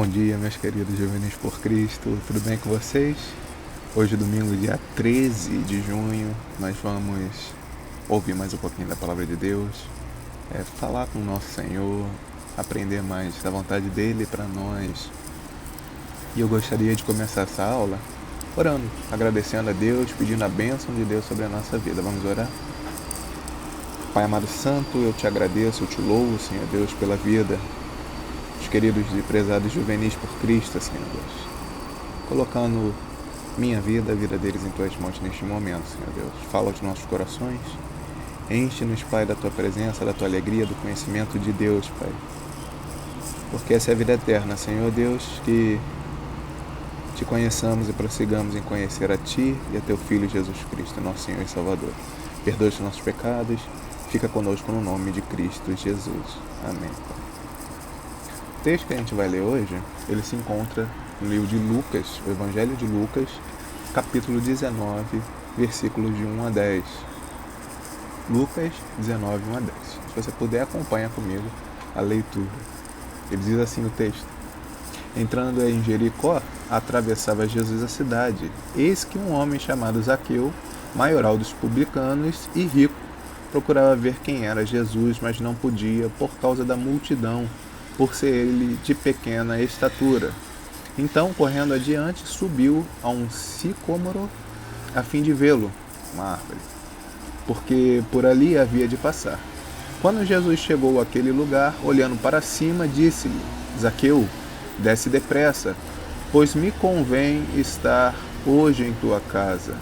Bom dia, meus queridos juvenis por Cristo, tudo bem com vocês? Hoje, domingo, dia 13 de junho, nós vamos ouvir mais um pouquinho da Palavra de Deus, falar com o nosso Senhor, aprender mais da vontade dEle para nós. E eu gostaria de começar essa aula orando, agradecendo a Deus, pedindo a bênção de Deus sobre a nossa vida. Vamos orar? Pai amado santo, eu te agradeço, eu te louvo, Senhor Deus, pela vida dos queridos e prezados juvenis por Cristo, Senhor Deus. Colocando minha vida, a vida deles em tuas mãos neste momento, Senhor Deus. Fala aos nossos corações. Enche-nos, Pai, da tua presença, da tua alegria, do conhecimento de Deus, Pai. Porque essa é a vida eterna, Senhor Deus, que te conheçamos e prossigamos em conhecer a Ti e a Teu Filho Jesus Cristo, nosso Senhor e Salvador. Perdoa os nossos pecados, fica conosco no nome de Cristo Jesus. Amém. O texto que a gente vai ler hoje, ele se encontra no livro de Lucas, o Evangelho de Lucas, capítulo 19, versículos de 1 a 10. Lucas 19, 1 a 10. Se você puder, acompanha comigo a leitura. Ele diz assim o texto: Entrando em Jericó, atravessava Jesus a cidade. Eis que um homem chamado Zaqueu, maioral dos publicanos e rico, procurava ver quem era Jesus, mas não podia, por causa da multidão, por ser ele de pequena estatura. Então, correndo adiante, subiu a um sicômoro a fim de vê-lo, uma árvore, porque por ali havia de passar. Quando Jesus chegou àquele lugar, olhando para cima, disse-lhe: Zaqueu, desce depressa, pois me convém estar hoje em tua casa.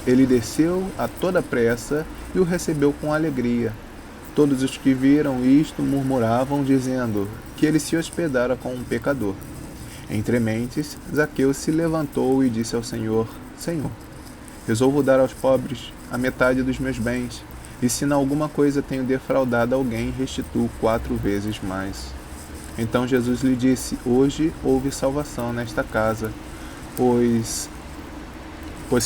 Ele desceu a toda pressa e o recebeu com alegria. Todos os que viram isto murmuravam, dizendo que ele se hospedara com um pecador. Entre mentes, Zaqueu se levantou e disse ao Senhor: Senhor, resolvo dar aos pobres a metade dos meus bens, e se em alguma coisa tenho defraudado alguém, restituo 4 vezes mais. Então Jesus lhe disse: Hoje houve salvação nesta casa, pois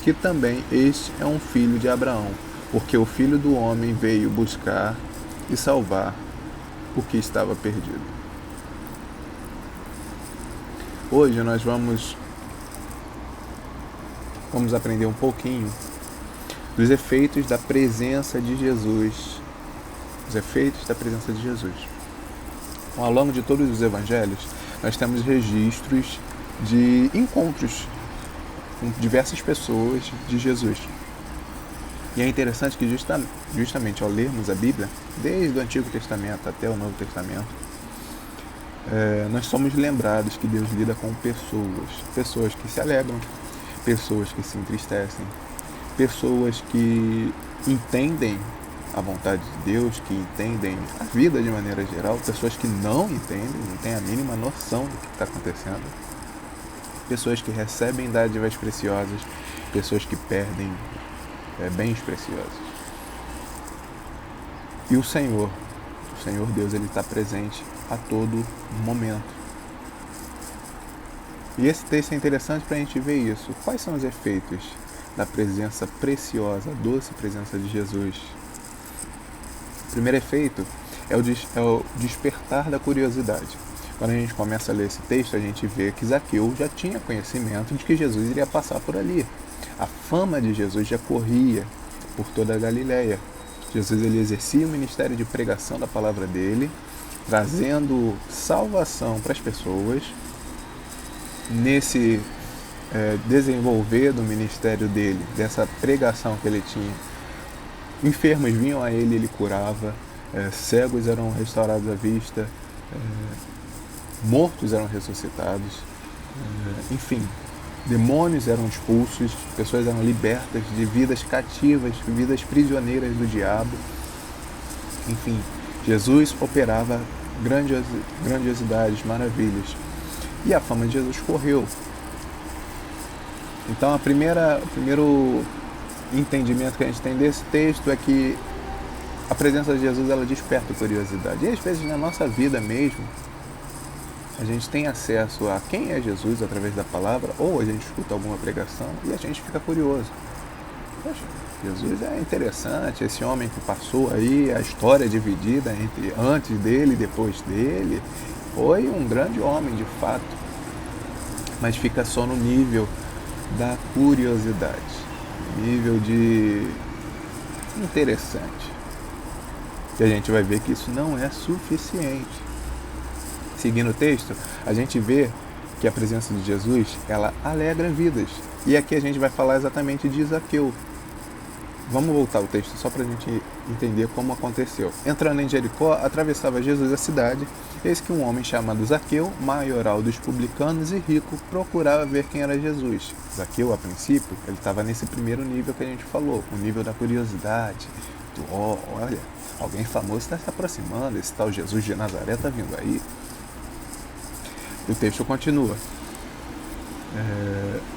que também este é um filho de Abraão, porque o Filho do Homem veio buscar e salvar o que estava perdido. Hoje nós vamos aprender um pouquinho dos efeitos da presença de Jesus. Os efeitos da presença de Jesus. Ao longo de todos os evangelhos, nós temos registros de encontros com diversas pessoas de Jesus. E é interessante que justamente ao lermos a Bíblia, desde o Antigo Testamento até o Novo Testamento, nós somos lembrados que Deus lida com pessoas que se alegram, pessoas que se entristecem, pessoas que entendem a vontade de Deus, que entendem a vida de maneira geral, pessoas que não entendem, não têm a mínima noção do que está acontecendo, pessoas que recebem dádivas preciosas, pessoas que perdem bens preciosos. E o Senhor Deus, ele está presente a todo momento. E esse texto é interessante para a gente ver isso. Quais são os efeitos da presença preciosa, a doce presença de Jesus? O primeiro efeito é o despertar da curiosidade. Quando a gente começa a ler esse texto, a gente vê que Zaqueu já tinha conhecimento de que Jesus iria passar por ali. A fama de Jesus já corria por toda a Galileia. Jesus ele exercia o ministério de pregação da palavra dele, trazendo salvação para as pessoas. Nesse desenvolver do ministério dele, dessa pregação que ele tinha, enfermos vinham a ele curava, cegos eram restaurados à vista, mortos eram ressuscitados, enfim, demônios eram expulsos, pessoas eram libertas de vidas cativas, vidas prisioneiras do diabo. Enfim, Jesus operava grandiosidades, maravilhas. E a fama de Jesus correu. Então, o primeiro entendimento que a gente tem desse texto é que a presença de Jesus, ela desperta curiosidade. E às vezes na nossa vida mesmo, a gente tem acesso a quem é Jesus através da palavra, ou a gente escuta alguma pregação e a gente fica curioso. Poxa, Jesus é interessante, esse homem que passou aí, a história dividida entre antes dele e depois dele, foi um grande homem de fato. mas fica só no nível da curiosidade, nível de interessante. E a gente vai ver que isso não é suficiente. Seguindo o texto, a gente vê que a presença de Jesus, ela alegra vidas. E aqui a gente vai falar exatamente de Zaqueu. Vamos voltar ao texto só para a gente entender como aconteceu. Entrando em Jericó, atravessava Jesus a cidade, eis que um homem chamado Zaqueu, maioral dos publicanos e rico, procurava ver quem era Jesus. Zaqueu, a princípio, ele estava nesse primeiro nível que a gente falou, o nível da curiosidade. Olha, alguém famoso está se aproximando, esse tal Jesus de Nazaré está vindo aí. O texto continua.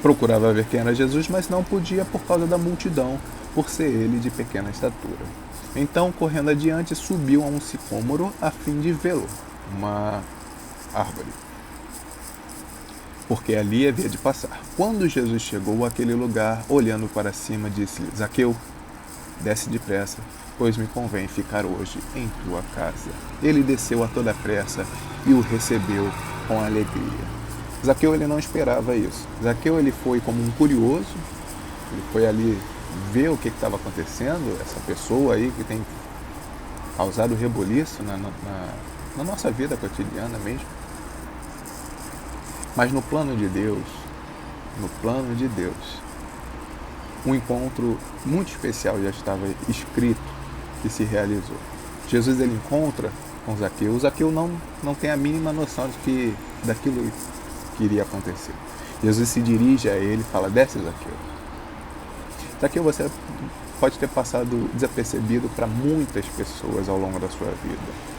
Procurava ver quem era Jesus, mas não podia por causa da multidão, por ser ele de pequena estatura. Então, correndo adiante, subiu a um sicômoro a fim de vê-lo, uma árvore, porque ali havia de passar. Quando Jesus chegou àquele lugar, olhando para cima, disse-lhe: Zaqueu, desce depressa, pois me convém ficar hoje em tua casa. Ele desceu a toda pressa e o recebeu com alegria. Zaqueu, ele não esperava isso. Zaqueu, ele foi como um curioso, ele foi ali ver o que estava acontecendo, essa pessoa aí que tem causado reboliço na nossa vida cotidiana mesmo. Mas no plano de Deus, um encontro muito especial já estava escrito que se realizou. Jesus, ele encontra com Zaqueu. O Zaqueu não tem a mínima noção daquilo que iria acontecer. Jesus se dirige a ele e fala: desce, Zaqueu. Zaqueu, você pode ter passado desapercebido para muitas pessoas ao longo da sua vida.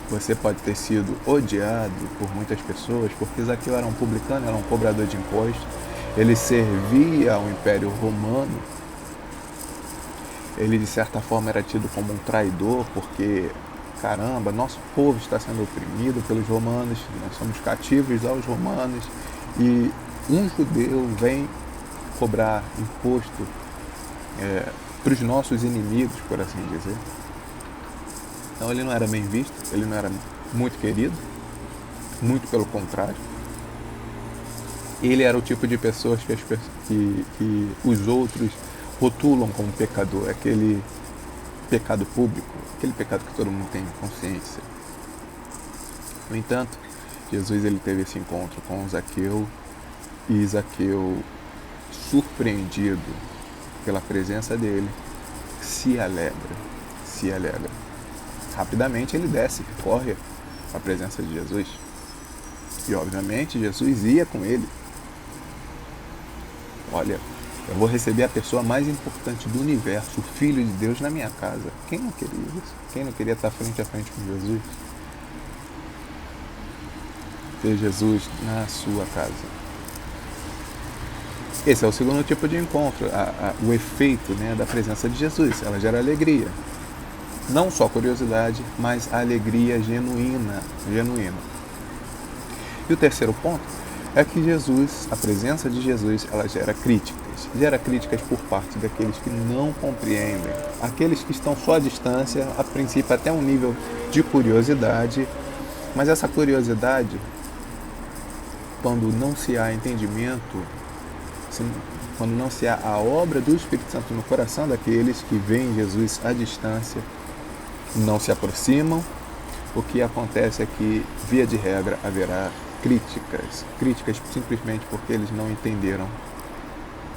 Você pode ter sido odiado por muitas pessoas, porque Zaqueu era um publicano, era um cobrador de impostos. Ele servia ao Império Romano. Ele, de certa forma, era tido como um traidor, porque, caramba, nosso povo está sendo oprimido pelos romanos, nós somos cativos aos romanos, e um judeu vem cobrar imposto para os nossos inimigos, por assim dizer. Então ele não era bem visto, ele não era muito querido, muito pelo contrário. Ele era o tipo de pessoas que os outros rotulam como pecador, aquele pecado público, aquele pecado que todo mundo tem consciência. No entanto, Jesus, ele teve esse encontro com Zaqueu, e Zaqueu, surpreendido pela presença dele, se alegra. Rapidamente ele desce, corre à presença de Jesus. E obviamente Jesus ia com ele. Olha, eu vou receber a pessoa mais importante do universo, o Filho de Deus, na minha casa. Quem não queria isso? Quem não queria estar frente a frente com Jesus? Ter Jesus na sua casa. Esse é o segundo tipo de encontro, o efeito, né, da presença de Jesus. Ela gera alegria. Não só curiosidade, mas alegria genuína. E o terceiro ponto é que Jesus, a presença de Jesus, ela gera críticas. Gera críticas por parte daqueles que não compreendem. Aqueles que estão só à distância, a princípio até um nível de curiosidade, mas essa curiosidade, quando não se há entendimento, quando não se há a obra do Espírito Santo no coração daqueles que veem Jesus à distância, não se aproximam, o que acontece é que, via de regra, haverá críticas simplesmente porque eles não entenderam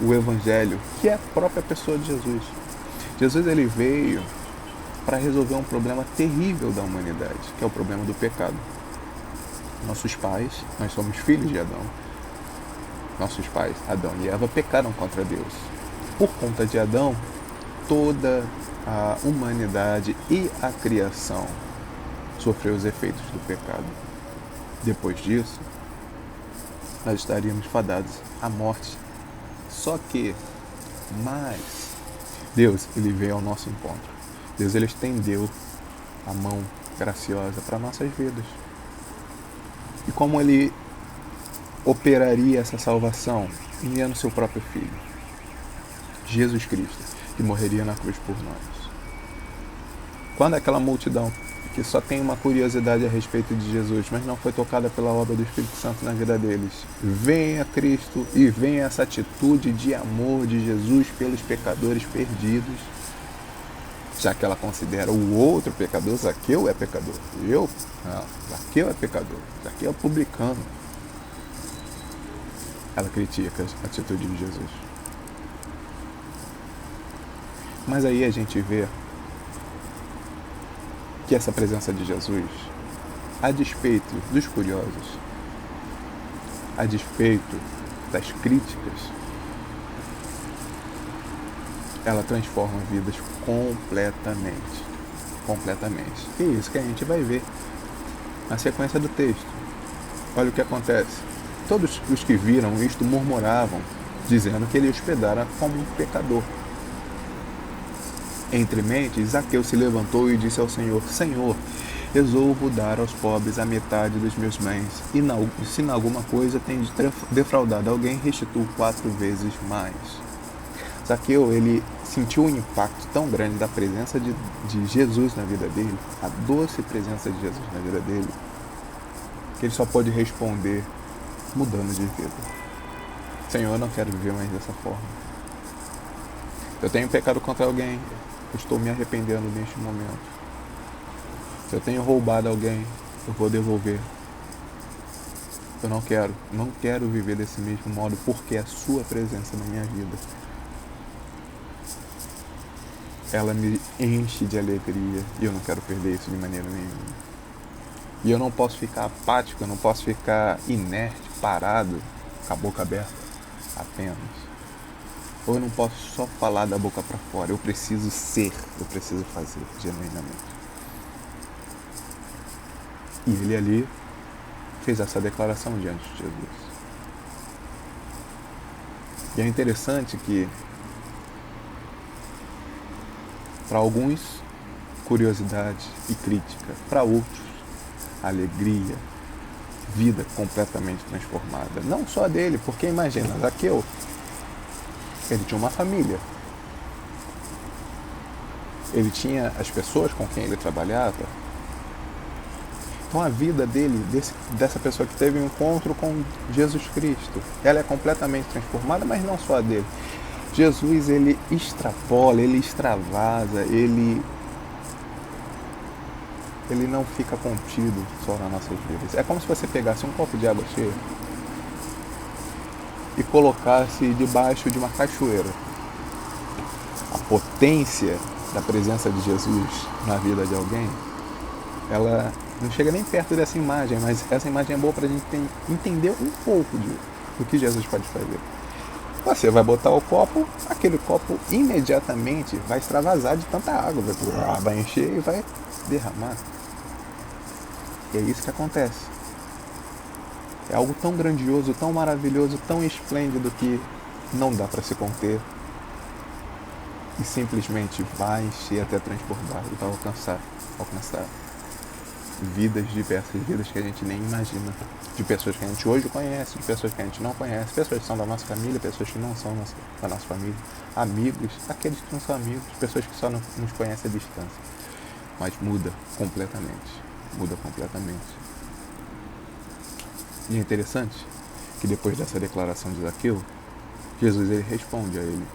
o Evangelho, que é a própria pessoa de Jesus. Jesus, ele veio para resolver um problema terrível da humanidade, que é o problema do pecado. Nossos pais, nós somos filhos de Adão. Nossos pais, Adão e Eva, pecaram contra Deus. Por conta de Adão, toda a humanidade e a criação sofreu os efeitos do pecado. Depois disso, nós estaríamos fadados à morte. Só que, Deus, ele veio ao nosso encontro. Deus, ele estendeu a mão graciosa para nossas vidas. E como ele operaria essa salvação? Enviando seu próprio Filho, Jesus Cristo, que morreria na cruz por nós. quando aquela multidão que só tem uma curiosidade a respeito de Jesus, mas não foi tocada pela obra do Espírito Santo na vida deles, vem a Cristo e vem essa atitude de amor de Jesus pelos pecadores perdidos, já que ela considera o outro pecador. Zaqueu é pecador. Eu? Não. Zaqueu é pecador. Zaqueu é publicano. Ela critica a atitude de Jesus. Mas aí a gente vê que essa presença de Jesus, a despeito dos curiosos, a despeito das críticas, ela transforma vidas completamente. Completamente. E é isso que a gente vai ver na sequência do texto. Olha o que acontece. Todos os que viram isto murmuravam, dizendo que ele hospedara como um pecador. Entre mentes, Zaqueu se levantou e disse ao Senhor: Senhor, resolvo dar aos pobres a metade dos meus bens, e se em alguma coisa tenho defraudado alguém, restituo 4 vezes mais. Zaqueu, ele sentiu um impacto tão grande da presença de Jesus na vida dele, a doce presença de Jesus na vida dele, que ele só pôde responder mudando de vida. Senhor, eu não quero viver mais dessa forma. Eu tenho pecado contra alguém, eu estou me arrependendo neste momento. Se eu tenho roubado alguém, eu vou devolver. Eu não quero viver desse mesmo modo, porque a sua presença na minha vida, ela me enche de alegria e eu não quero perder isso de maneira nenhuma. E eu não posso ficar apático, eu não posso ficar inerte, parado, com a boca aberta apenas. Ou eu não posso só falar da boca para fora, eu preciso ser, eu preciso fazer genuinamente. E ele ali fez essa declaração diante de Jesus. E é interessante que, para alguns, curiosidade e crítica, para outros, alegria, vida completamente transformada. Não só dele, porque imagina, Zaqueu, ele tinha uma família. Ele tinha as pessoas com quem ele trabalhava. Então a vida dele, dessa pessoa que teve um encontro com Jesus Cristo, ela é completamente transformada, mas não só a dele. Jesus, ele extrapola, ele extravasa, ele não fica contido só nas nossas vidas. É como se você pegasse um copo de água cheia e colocasse debaixo de uma cachoeira. A potência da presença de Jesus na vida de alguém, ela não chega nem perto dessa imagem, mas essa imagem é boa para a gente entender um pouco do que Jesus pode fazer. Você vai botar o copo, aquele copo imediatamente vai extravasar de tanta água, vai encher e vai derramar. E é isso que acontece. É algo tão grandioso, tão maravilhoso, tão esplêndido que não dá para se conter. E simplesmente vai encher até transbordar e vai alcançar vidas diversas, vidas que a gente nem imagina. De pessoas que a gente hoje conhece, de pessoas que a gente não conhece, pessoas que são da nossa família, pessoas que não são da nossa família, amigos, aqueles que não são amigos, pessoas que só nos conhecem à distância. Mas muda completamente. E é interessante que depois dessa declaração de Zaqueu, Jesus ele responde a ele.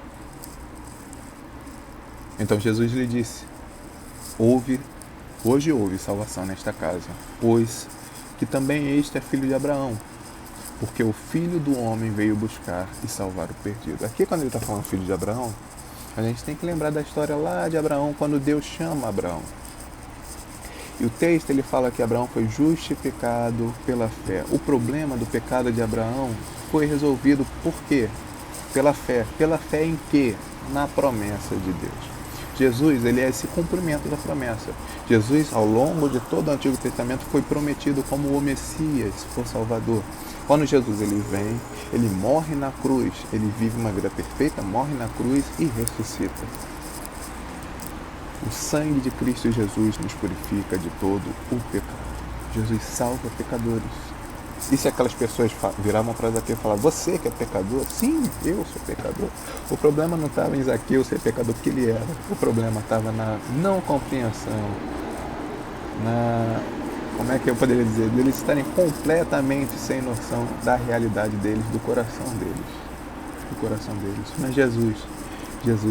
Então Jesus lhe disse: hoje houve salvação nesta casa, pois que também este é filho de Abraão, porque o Filho do Homem veio buscar e salvar o perdido. Aqui, quando ele está falando filho de Abraão, a gente tem que lembrar da história lá de Abraão, quando Deus chama Abraão. E o texto ele fala que Abraão foi justificado pela fé. O problema do pecado de Abraão foi resolvido por quê? Pela fé. Pela fé em quê? Na promessa de Deus. Jesus, ele é esse cumprimento da promessa. Jesus, ao longo de todo o Antigo Testamento, foi prometido como o Messias, o Salvador. Quando Jesus ele vem, ele morre na cruz, ele vive uma vida perfeita, morre na cruz e ressuscita. O sangue de Cristo Jesus nos purifica de todo o pecado. Jesus salva pecadores. E se aquelas pessoas viravam para Zaqueu e falavam, você que é pecador? Sim, eu sou pecador. O problema não estava em Zaqueu ser pecador porque ele era. O problema estava na não compreensão, como é que eu poderia dizer, deles estarem completamente sem noção da realidade deles, do coração deles. Mas Jesus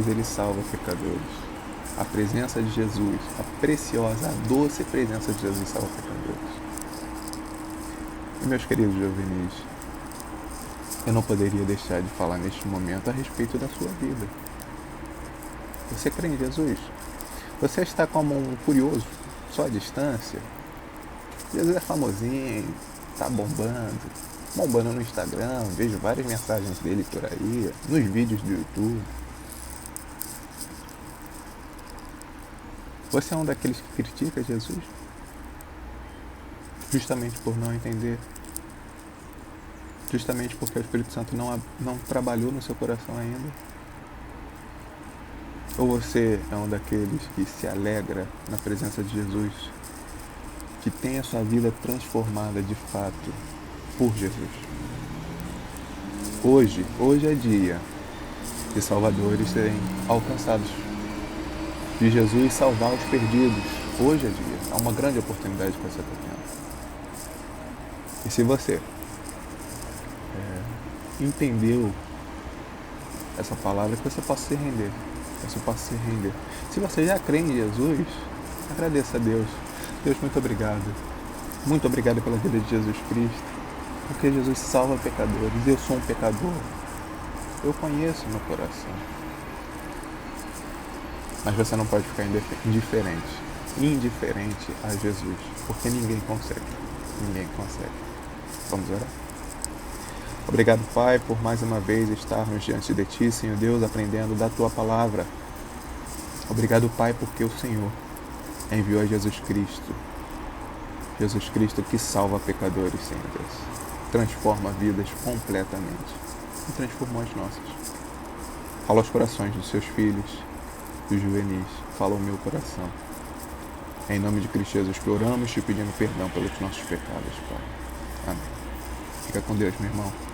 ele salva pecadores. A presença de Jesus, a preciosa, a doce presença de Jesus salva pecadores. E meus queridos juvenis, eu não poderia deixar de falar neste momento a respeito da sua vida. Você crê em Jesus? Você está como um curioso, só à distância? Jesus é famosinho, está bombando no Instagram, vejo várias mensagens dele por aí, nos vídeos do YouTube. Você é um daqueles que critica Jesus? Justamente por não entender, justamente porque o Espírito Santo não trabalhou no seu coração ainda? Ou você é um daqueles que se alegra na presença de Jesus, que tem a sua vida transformada de fato por Jesus? Hoje é dia de salvadores serem alcançados, de Jesus salvar os perdidos. Hoje é dia, há uma grande oportunidade para você tendo. E se você entendeu essa palavra, que você possa se render. Se você já crê em Jesus, agradeça a Deus. Deus, muito obrigado. Muito obrigado pela vida de Jesus Cristo, porque Jesus salva pecadores. Eu sou um pecador. Eu conheço meu coração. Mas você não pode ficar indiferente a Jesus, porque ninguém consegue. Vamos orar? Obrigado, Pai, por mais uma vez estarmos diante de Ti, Senhor Deus, aprendendo da Tua palavra. Obrigado, Pai, porque o Senhor enviou a Jesus Cristo que salva pecadores, Senhor Deus. Transforma vidas completamente. E transformou as nossas. Fala aos corações dos seus filhos, dos juvenis. Fala ao meu coração. Em nome de Cristo Jesus que oramos, te pedindo perdão pelos nossos pecados, Pai. Amém. Fica com Deus, meu irmão.